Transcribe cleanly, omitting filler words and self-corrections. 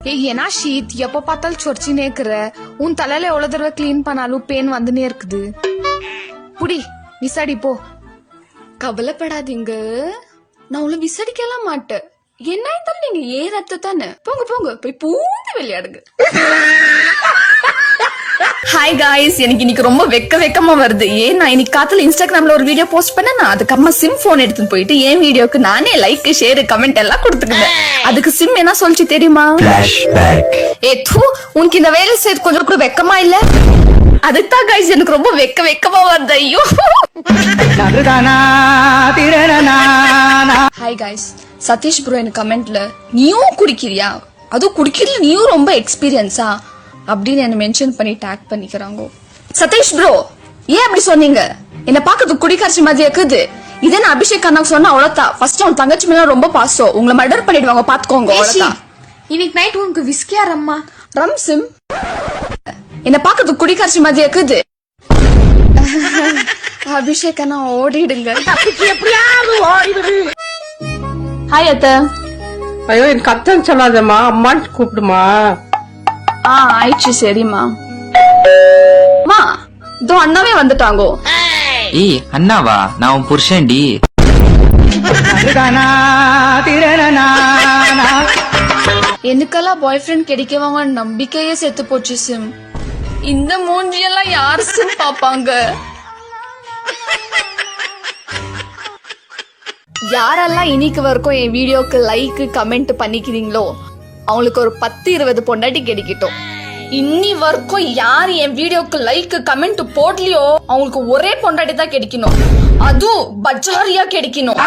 ஏய் என்ன ஷீட் எப்ப பார்த்தாலும் சொர்ச்சினே இருக்கிற உன் தலையில எவ்வளவு தடவை கிளீன் பண்ணாலும் பெயின் வந்துனே இருக்குது புடி விசாடி போ கவலைப்படாதீங்க நான் உங்களை விசாரிக்கலாம் மாட்டேன் என்ன இருந்தாலும் நீங்க ஏன் ரத்த தானே போங்க போங்க போய் பூந்து விளையாடுங்க ஹாய் காய்ஸ் எனக்கு இன்னைக்கு ரொம்ப வெக்கமா வருது ஏன் நான் இன்னைக்கு காத்துல இன்ஸ்டாகிராம்ல ஒரு வீடியோ போஸ்ட் பண்ண நான் அதுக்கப்புறமா சிம் போன் எடுத்துட்டு போயிட்டு என் வீடியோக்கு நானே லைக் ஷேர் கமெண்ட் எல்லாம் கொடுத்துருந்தேன் அதுக்கு சிம் என்ன சொல்லிச்சு தெரியுமா ஏ தூ உனக்கு இந்த வேலை செய்து கொஞ்சம் கூட வெக்கமா இல்ல அதுதான் காய்ஸ் எனக்கு ரொம்ப வெக்கமா வருது ஐயோ ஹாய் காய்ஸ் சதீஷ் ப்ரோ எனக்கு கமெண்ட்ல நீயும் குடிக்கிறியா அதுவும் குடிக்கிறதுல நீயும் ரொம்ப எக்ஸ்பீரியன்ஸா அப்படின்னு என்ன மென்ஷன் பண்ணி டேக் பண்ணிக்கிறாங்க சதீஷ் ப்ரோ ஏன் அப்படி சொன்னீங்க என்ன பாக்குறதுக்கு குடிக்காட்சி மாதிரி இருக்குது இதே நான் அபிஷேக் அண்ணாக்கு சொன்னா அவ்வளவுதான் ஃபர்ஸ்ட் அவன் தங்கச்சி மேல ரொம்ப பாசம் உங்களை மர்டர் பண்ணிடுவாங்க பாத்துக்கோங்க அவ்வளவுதான் இன்னைக்கு நைட் உனக்கு விஸ்கியா ரம்மா ரம் சிம் என்ன பாக்குறதுக்கு குடிக்காட்சி மாதிரி இருக்குது அபிஷேக் அண்ணா ஓடிடுங்க ஹாய் அத்தை ஐயோ எனக்கு அத்தன் சொல்லாதம்மா அம்மான்னு கூப்பிடுமா ஆயிடுச்சு சரிம்மா மா இதோ அண்ணாவே வந்துட்டாங்கோ ஏய் அண்ணாவா நான் உன் புருஷன்டி எனக்கெல்லாம் பாய் ஃப்ரெண்ட் கிடைக்கவாங்க நம்பிக்கையே செத்து போச்சு சிம் இந்த மூஞ்சியெல்லாம் யாரு சிம் பாப்பாங்க யாரெல்லாம் இன்னைக்கு வரைக்கும் என் வீடியோக்கு லைக் கமெண்ட் பண்ணிக்கிறீங்களோ அவங்களுக்கு ஒரு 10-20 பொண்டாட்டி கிடைக்கட்டும் இன்னி வரைக்கும் யாரு என் வீடியோக்கு லைக் கமெண்ட் போடலையோ அவங்களுக்கு ஒரே பொண்டாட்டி தான் கிடைக்கணும் அதுவும் பஜாரியா கிடைக்கணும்